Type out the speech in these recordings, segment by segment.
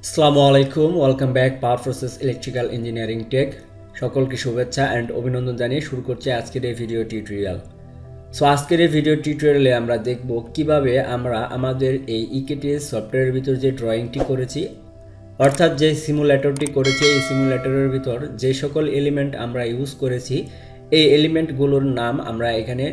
আসসালামু আলাইকুম, welcome back পাওয়ার process electrical engineering take. সকলকে শুভেচ্ছা অ্যান্ড অভিনন্দন জানিয়ে শুরু করছি আজকের এই ভিডিও টিউটোরিয়াল। সো আজকের এই ভিডিও টিউটোরিয়ালে আমরা দেখব কিভাবে আমরা আমাদের এই ইকেটিএস সফটওয়্যারের ভিতর যে ড্রয়িংটি করেছি, অর্থাৎ যে সিমুলেটরটি করেছি, এই সিমুলেটরের ভিতর যে সকল এলিমেন্ট আমরা ইউজ করেছি এই এলিমেন্টগুলোর নাম আমরা এখানে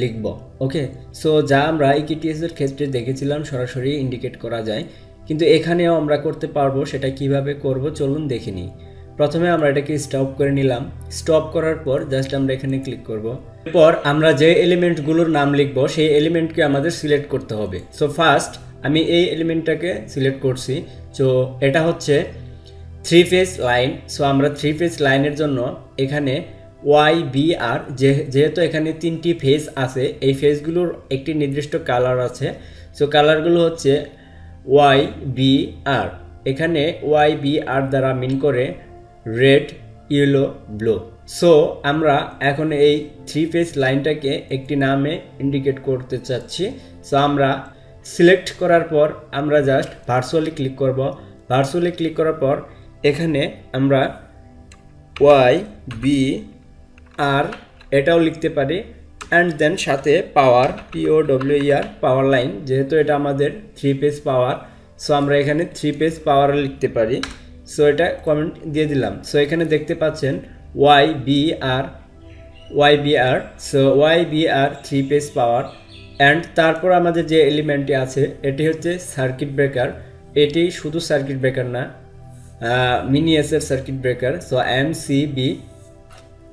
লিখব। ওকে, সো যা আমরা ইকেটিএস এর ক্ষেত্রে দেখেছিলাম সরাসরি ইন্ডিকেট করা যায়, কিন্তু এখানেও আমরা করতে পারবো। সেটা কিভাবে করব চলুন দেখে নিই। প্রথমে আমরা এটাকে স্টপ করে নিলাম। স্টপ করার পর জাস্ট আমরা এখানে ক্লিক করব। এরপর আমরা যে এলিমেন্টগুলোর নাম লিখব সেই এলিমেন্টকে আমাদের সিলেক্ট করতে হবে। সো ফার্স্ট আমি এই এলিমেন্টটাকে সিলেক্ট করছি। সো এটা হচ্ছে থ্রি ফেজ লাইন। সো আমরা থ্রি ফেজ লাইনের জন্য এখানে YBR, যেহেতু এখানে তিনটি ফেজ আছে, এই ফেজগুলোর একটি নির্দিষ্ট কালার আছে। সো কালারগুলো হচ্ছে YBR। এখানে YBR দ্বারা মিন করে রেড, ইয়েলো, ব্লু। সো আমরা এখন এই থ্রি ফেজ লাইনটাকে একটি নামে ইন্ডিকেট করতে চাচ্ছি। সো আমরা সিলেক্ট করার পর আমরা জাস্ট ভার্চুয়ালি ক্লিক করব। ভার্চুয়ালি ক্লিক করার পর এখানে আমরা YBR এটাও লিখতে পারি, অ্যান্ড দেন সাথে পাওয়ার, POWER, পাওয়ার লাইন, যেহেতু এটা আমাদের থ্রি পেজ পাওয়ার। সো আমরা এখানে থ্রি পেজ পাওয়ার লিখতে পারি। সো এটা কমেন্ট দিয়ে দিলাম। সো এখানে দেখতে পাচ্ছেন YBR। So YBR three page power. And তারপর আমাদের যে এলিমেন্টটি আছে এটি হচ্ছে সার্কিট ব্রেকার। এটি শুধু সার্কিট ব্রেকার না, miniature circuit breaker. So MCB।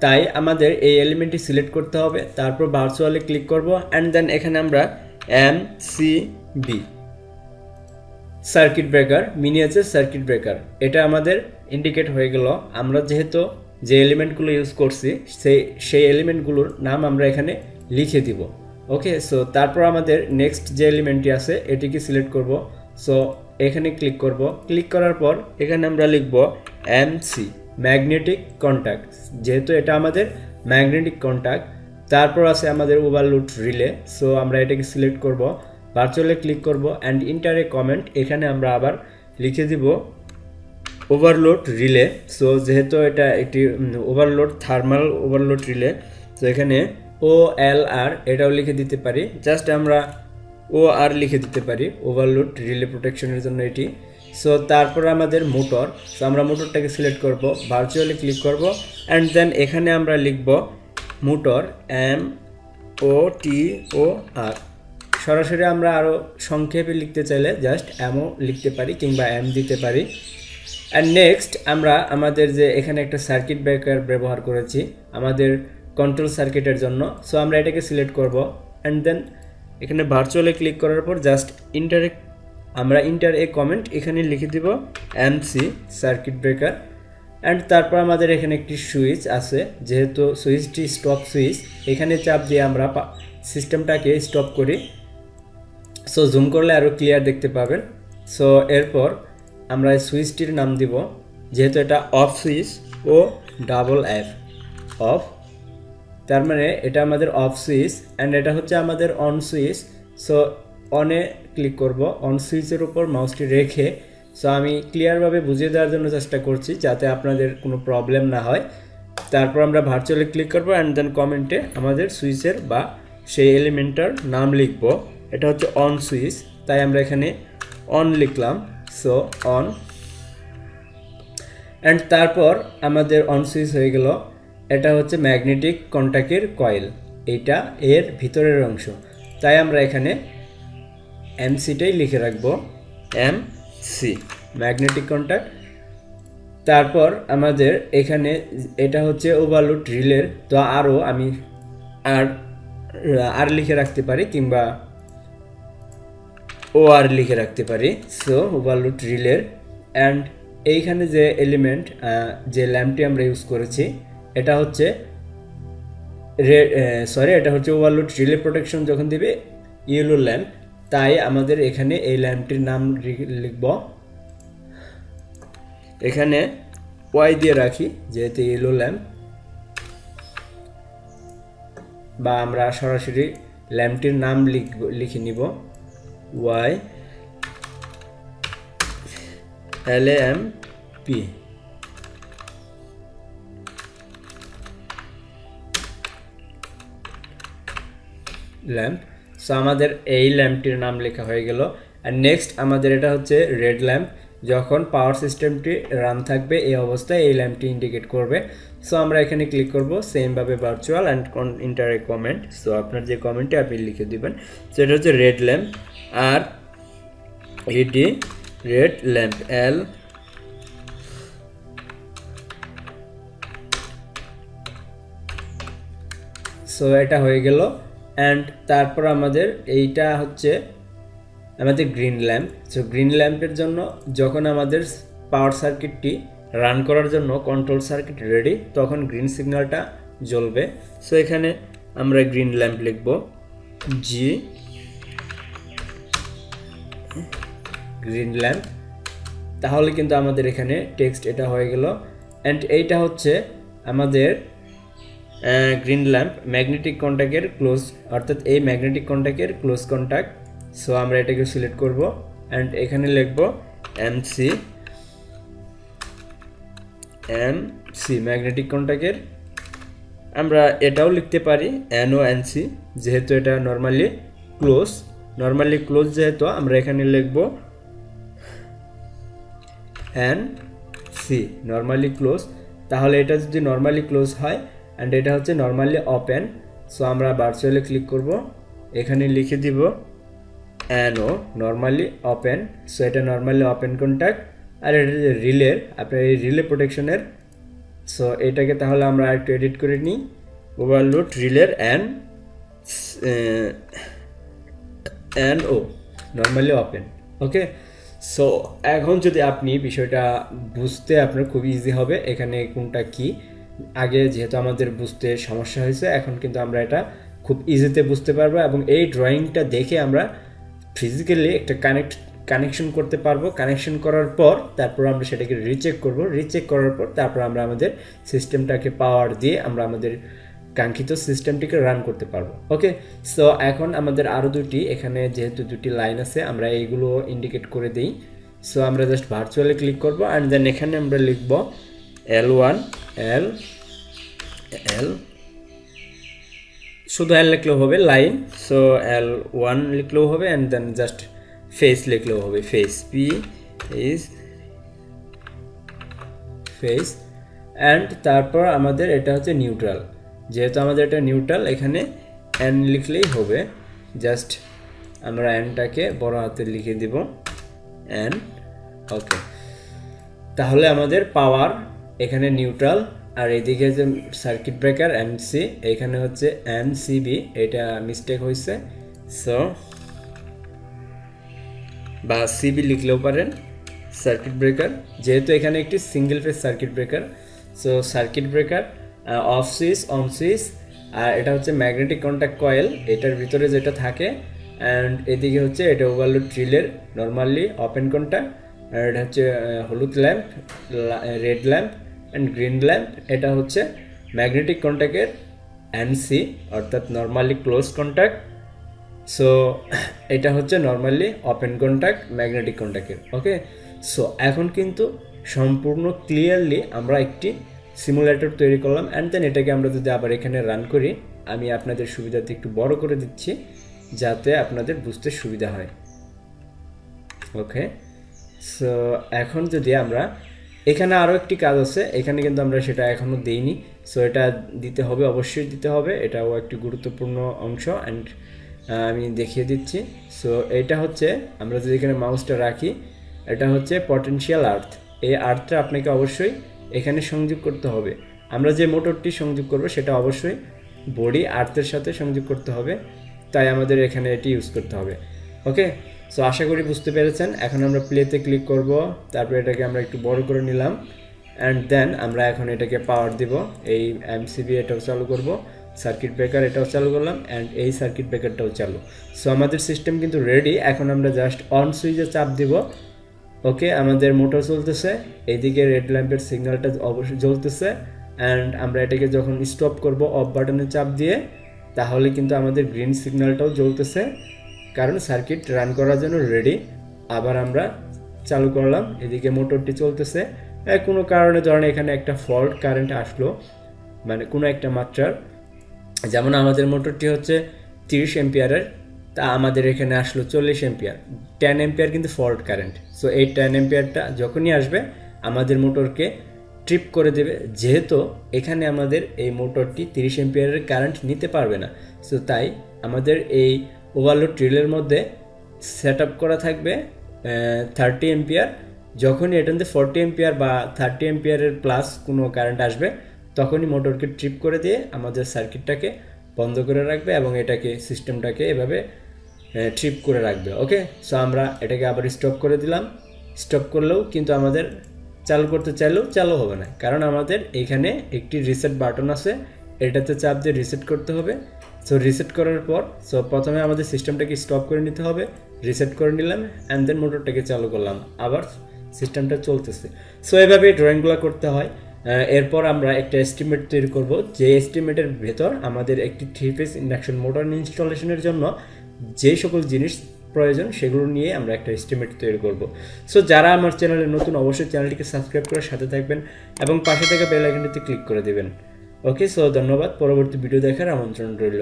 তাই আমাদের এই এলিমেন্টটি সিলেক্ট করতে হবে, তারপর ভার্চুয়ালি ক্লিক করব, অ্যান্ড দেন এখানে আমরা MCB circuit breaker, miniature circuit breaker, এটা আমাদের ইন্ডিকেট হয়ে গেল। আমরা যেহেতু যে এলিমেন্টগুলো ইউজ করছি সেই এলিমেন্টগুলোর নাম আমরা এখানে লিখে দিব। ওকে, সো তারপর আমাদের নেক্সট যে এলিমেন্টটি আছে এটিকে সিলেক্ট করব। সো এখানে ক্লিক করব। ক্লিক করার পর এখানে আমরা লিখব MC, ম্যাগনেটিক কন্ট্যাক্ট, যেহেতু এটা আমাদের ম্যাগনেটিক কন্ট্যাক্ট। তারপর আছে আমাদের ওভারলোড রিলে। সো আমরা এটাকে সিলেক্ট করব, ভার্চুয়ালি ক্লিক করব, অ্যান্ড ইন্টার এ কমেন্ট। এখানে আমরা আবার লিখে দিব ওভারলোড রিলে। সো যেহেতু এটা একটি ওভারলোড, থার্মাল ওভারলোড রিলে, তো এখানে OLR এটাও লিখে দিতে পারি, জাস্ট আমরা OR লিখে দিতে পারি, ওভারলোড রিলে প্রোটেকশনের জন্য এটি। সো তারপর আমাদের মোটর। সো আমরা মোটরটাকে সিলেক্ট করব, ভার্চুয়ালি ক্লিক করব, অ্যান্ড দেন এখানে আমরা লিখব মোটর, MOTOR। সরাসরি আমরা আরও সংক্ষেপে লিখতে চাইলে জাস্ট এমও লিখতে পারি কিংবা M দিতে পারি। অ্যান্ড নেক্সট আমরা আমাদের যে এখানে একটা সার্কিট ব্রেকার ব্যবহার করেছি আমাদের কন্ট্রোল সার্কিটের জন্য। সো আমরা এটাকে সিলেক্ট করব, অ্যান্ড দেন এখানে ভার্চুয়ালি ক্লিক করার পর জাস্ট ইন্টার এ কমেন্ট এখানে লিখে দিব MC সার্কিট ব্রেকার। অ্যান্ড তারপর আমাদের এখানে একটি সুইচ আছে, যেহেতু সুইচটি স্টপ সুইচ, এখানে চাপ দিয়ে আমরা সিস্টেমটাকে স্টপ করি। সো জুম করলে আরও ক্লিয়ার দেখতে পাবেন। সো এরপর আমরা সুইচটির নাম দিব, যেহেতু এটা অফ সুইচ, OFF, অফ, তার মানে এটা আমাদের অফ সুইচ। অ্যান্ড এটা হচ্ছে আমাদের অন সুইচ। সো অনে ক্লিক করব, অন সুইচের উপর মাউসটি রেখে। সো আমি ক্লিয়ারভাবে বুঝিয়ে দেওয়ার জন্য চেষ্টা করছি যাতে আপনাদের কোনো প্রবলেম না হয়। তারপর আমরা ভার্চুয়ালি ক্লিক করব, অ্যান্ড দেন কমেন্টে আমাদের সুইচের বা সেই এলিমেন্টটার নাম লিখব। এটা হচ্ছে অন সুইচ, তাই আমরা এখানে অন লিখলাম। সো অন, অ্যান্ড তারপর আমাদের অন সুইচ হয়ে গেল। এটা হচ্ছে ম্যাগনেটিক কন্ট্যাক্টের কয়েল, এইটা এর ভিতরের অংশ, তাই আমরা এখানে MCটাই লিখে রাখবো, MC ম্যাগনেটিক কন্ট্যাক্ট। তারপর আমাদের এখানে এটা হচ্ছে ওভারলোড রিলের, তো আরও আমি আর লিখে রাখতে পারি কিংবা OR লিখে রাখতে পারি। সো ওভারলোড রিলের। অ্যান্ড এইখানে যে এলিমেন্ট, যে ল্যাম্পটি আমরা ইউজ করেছি এটা হচ্ছে এটা হচ্ছে ওভারলোড রিলে প্রোটেকশন যখন দিবে ইয়েলো ল্যাম্প, তাই আমাদের এখানে এই ল্যাম্পটির নাম লিখব, এখানে Y দিয়ে রাখি যেহেতু ইয়েলো ল্যাম্প, বা আমরা সরাসরি ল্যাম্পটির নাম লিখে নিব Y LAMP ল্যাম্প। সো আমাদের এই ল্যাম্পটির নাম লেখা হয়ে গেল। আর নেক্সট আমাদের এটা হচ্ছে রেড ল্যাম্প, যখন পাওয়ার সিস্টেমটি রান থাকবে এই অবস্থায় এই ল্যাম্পটি ইন্ডিকেট করবে। সো আমরা এখানে ক্লিক করব, সেমভাবে virtual and inter A comment. So আপনার যে কমেন্টটি আপনি লিখে দিবেন। সো এটা হচ্ছে রেড ল্যাম্প, আর এটি রেড ল্যাম্প L সো এটা হয়ে গেল। অ্যান্ড তারপর আমাদের এইটা হচ্ছে আমাদের গ্রিন ল্যাম্প। সো গ্রিন ল্যাম্পের জন্য যখন আমাদের পাওয়ার সার্কিটটি রান করার জন্য কন্ট্রোল সার্কিট রেডি, তখন গ্রিন সিগন্যালটা জ্বলবে। সো এখানে আমরা গ্রিন ল্যাম্প লিখব, জি গ্রিন ল্যাম্প। তাহলে কিন্তু আমাদের এখানে টেক্সট এটা হয়ে গেল। অ্যান্ড এইটা হচ্ছে আমাদের গ্রিন ল্যাম্প ম্যাগনেটিক কন্ট্যাক্টের ক্লোজ, অর্থাৎ এই ম্যাগনেটিক কন্ট্যাক্টের ক্লোজ কন্ট্যাক্ট। সো আমরা এটাকে সিলেক্ট করব অ্যান্ড এখানে লিখব MC ম্যাগনেটিক কন্ট্যাক্টের। আমরা এটাও লিখতে পারি NONC, যেহেতু এটা নর্মালি ক্লোজ যেহেতু আমরা এখানে লিখব NC নর্মালি ক্লোজ। তাহলে এটা যদি নর্মালি ক্লোজ হয় অ্যান্ড এটা হচ্ছে নর্মালি ওপেন। সো আমরা ভার্চুয়ালি ক্লিক করব, এখানে লিখে দিব NO নর্মালি ওপেন। সো এটা নর্মালি ওপেন কন্ট্যাক্ট। আর এটা যে রিলের, আপনার এই রিলে প্রোটেকশনের। সো এটাকে তাহলে আমরা একটু এডিট করে নিই, ওভারলোড রিলের NO নর্মালি ওপেন। ওকে, সো এখন যদি আপনি বিষয়টা বুঝতে আপনার খুব ইজি হবে এখানে কোনটা কি। আগে যেহেতু আমাদের বুঝতে সমস্যা হয়েছে, এখন কিন্তু আমরা এটা খুব ইজিতে বুঝতে পারবো এবং এই ড্রয়িংটা দেখে আমরা ফিজিক্যালি একটা কানেকশন করতে পারবো। কানেকশন করার পর তারপর আমরা সেটাকে রিচেক করব। রিচেক করার পর তারপর আমরা আমাদের সিস্টেমটাকে পাওয়ার দিয়ে আমরা আমাদের কাঙ্ক্ষিত সিস্টেমটিকে রান করতে পারবো। ওকে, সো এখন আমাদের আরও দুটি, এখানে যেহেতু দুটি লাইন আছে আমরা এইগুলো ইন্ডিকেট করে দিই। সো আমরা জাস্ট ভার্চুয়ালি ক্লিক করব অ্যান্ড দেন এখানে আমরা লিখব L1 L শুধু L লিখলেও হবে লাইন। সো L1 লিখলেও হবে অ্যান্ড দেন জাস্ট ফেস লিখলেও হবে, ফেস ফেস। অ্যান্ড তারপর আমাদের এটা হচ্ছে নিউট্রাল, যেহেতু আমাদের এটা নিউট্রাল এখানে N লিখলেই হবে। জাস্ট আমরা Nটাকে বড় হাতে লিখে দিব N। ওকে, তাহলে আমাদের পাওয়ার এখানে নিউট্রাল, আর এদিকে যে সার্কিট ব্রেকার MC, এখানে হচ্ছে MCB, এটা মিস্টেক হয়েছে। সো বা CB লিখলেও পারেন সার্কিট ব্রেকার, যেহেতু এখানে একটি single phase circuit breaker. So circuit breaker off switch, on switch, আর এটা হচ্ছে ম্যাগনেটিক কন্ট্যাক্ট কয়েল, এটার ভিতরে যেটা থাকে। অ্যান্ড এদিকে হচ্ছে এটা ওভারলোড রিলের নর্মালি ওপেন কন্ট্যাক্ট। আর এটা হচ্ছে হলুদ lamp, red lamp and green lamp, এটা হচ্ছে ম্যাগনেটিক কন্ট্যাক্টের NC অর্থাৎ নর্মালি ক্লোজ কন্ট্যাক্ট। সো এটা হচ্ছে নর্মালি ওপেন কন্ট্যাক্ট ম্যাগনেটিক কন্ট্যাক্টের। ওকে, সো এখন কিন্তু সম্পূর্ণ ক্লিয়ারলি আমরা একটি সিমুলেটর তৈরি করলাম। অ্যান্ড দেন এটাকে আমরা যদি আবার এখানে রান করি, আমি আপনাদের সুবিধাতে একটু বড় করে দিচ্ছি যাতে আপনাদের বুঝতে সুবিধা হয়। ওকে, সো এখন যদি আমরা এখানে আরও একটি কাজ আছে, এখানে কিন্তু আমরা সেটা এখনও দিইনি। সো এটা দিতে হবে, অবশ্যই দিতে হবে, এটাও একটি গুরুত্বপূর্ণ অংশ। অ্যান্ড আমি দেখিয়ে দিচ্ছি। সো এটা হচ্ছে আমরা যদি এখানে মাউসটা রাখি, এটা হচ্ছে পটেনশিয়াল আর্থ। এই আর্থটা আপনাকে অবশ্যই এখানে সংযোগ করতে হবে। আমরা যে মোটরটি সংযোগ করব সেটা অবশ্যই বডি আর্থের সাথে সংযোগ করতে হবে, তাই আমাদের এখানে এটি ইউজ করতে হবে। ওকে, সো আশা করি বুঝতে পেরেছেন। এখন আমরা প্লেতে ক্লিক করব, তারপর এটাকে আমরা একটু বড় করে নিলাম অ্যান্ড দেন আমরা এখন এটাকে পাওয়ার দিব। এই MCB এটাও চালু করব, সার্কিট ব্রেকার এটাও চালু করলাম অ্যান্ড এই সার্কিট ব্রেকারটাও চালু। সো আমাদের সিস্টেম কিন্তু রেডি। এখন আমরা জাস্ট অন সুইচে চাপ দিব। ওকে, আমাদের মোটর চলতেছে, এইদিকে রেড ল্যাম্পের সিগন্যালটা অবশ্যই জ্বলতেছে। অ্যান্ড আমরা এটাকে যখন স্টপ করব অফ বাটনে চাপ দিয়ে, তাহলে কিন্তু আমাদের গ্রিন সিগন্যালটাও জ্বলতেছে, কারণ সার্কিট রান করার জন্য রেডি। আবার আমরা চালু করলাম, এদিকে মোটরটি চলতেছে। কোনো কারণে ধরেন এখানে একটা ফল্ট কারেন্ট আসলো, মানে কোনো একটা মাত্রার, যেমন আমাদের মোটরটি হচ্ছে 30 এম্পিয়ারের, তা আমাদের এখানে আসলো 40 এম্পিয়ার, 10 এম্পিয়ার কিন্তু ফল্ট কারেন্ট। সো এই 10 এম্পিয়ারটা যখনই আসবে আমাদের মোটরকে ট্রিপ করে দেবে, যেহেতু এখানে আমাদের এই মোটরটি 30 এম্পিয়ারের কারেন্ট নিতে পারবে না। সো তাই আমাদের এই ওভারলোড ড্রিলের মধ্যে সেট আপ করা থাকবে 30 এম্পিয়ার। যখনই এটাতে 40 এম্পিয়ার বা 30 এম্পিয়ারের প্লাস কোনো কারেন্ট আসবে তখনই মোটরকে ট্রিপ করে দিয়ে আমাদের সার্কিটটাকে বন্ধ করে রাখবে এবং এটাকে সিস্টেমটাকে এভাবে ট্রিপ করে রাখবে। ওকে, সো আমরা এটাকে আবার স্টপ করে দিলাম। স্টপ করলেও কিন্তু আমাদের চালু করতে চাইলেও চালু হবে না, কারণ আমাদের এখানে একটি রিসেট বাটন আছে, এটাতে চাপ দিয়ে রিসেট করতে হবে। সো রিসেট করার পর প্রথমে আমাদের সিস্টেমটাকে স্টপ করে নিতে হবে, রিসেট করে নিলাম অ্যান্ড দেন মোটরটাকে চালু করলাম, আবার সিস্টেমটা চলতেছে। সো এভাবে ড্রয়িংগুলো করতে হয়। এরপর আমরা একটা এস্টিমেট তৈরি করব, যে এস্টিমেটের ভেতর আমাদের একটি 3 ফেজ ইন্ডাকশন মোটর ইনস্টলেশনের জন্য যে সকল জিনিস প্রয়োজন সেগুলো নিয়ে আমরা একটা এস্টিমেট তৈরি করব। সো যারা আমার চ্যানেলে নতুন অবশ্যই চ্যানেলটিকে সাবস্ক্রাইব করে সাথে থাকবেন এবং পাশে থাকা বেল আইকনটিতে ক্লিক করে দেবেন। ওকে, সো ধন্যবাদ, পরবর্তী ভিডিও দেখার আমন্ত্রণ রইল।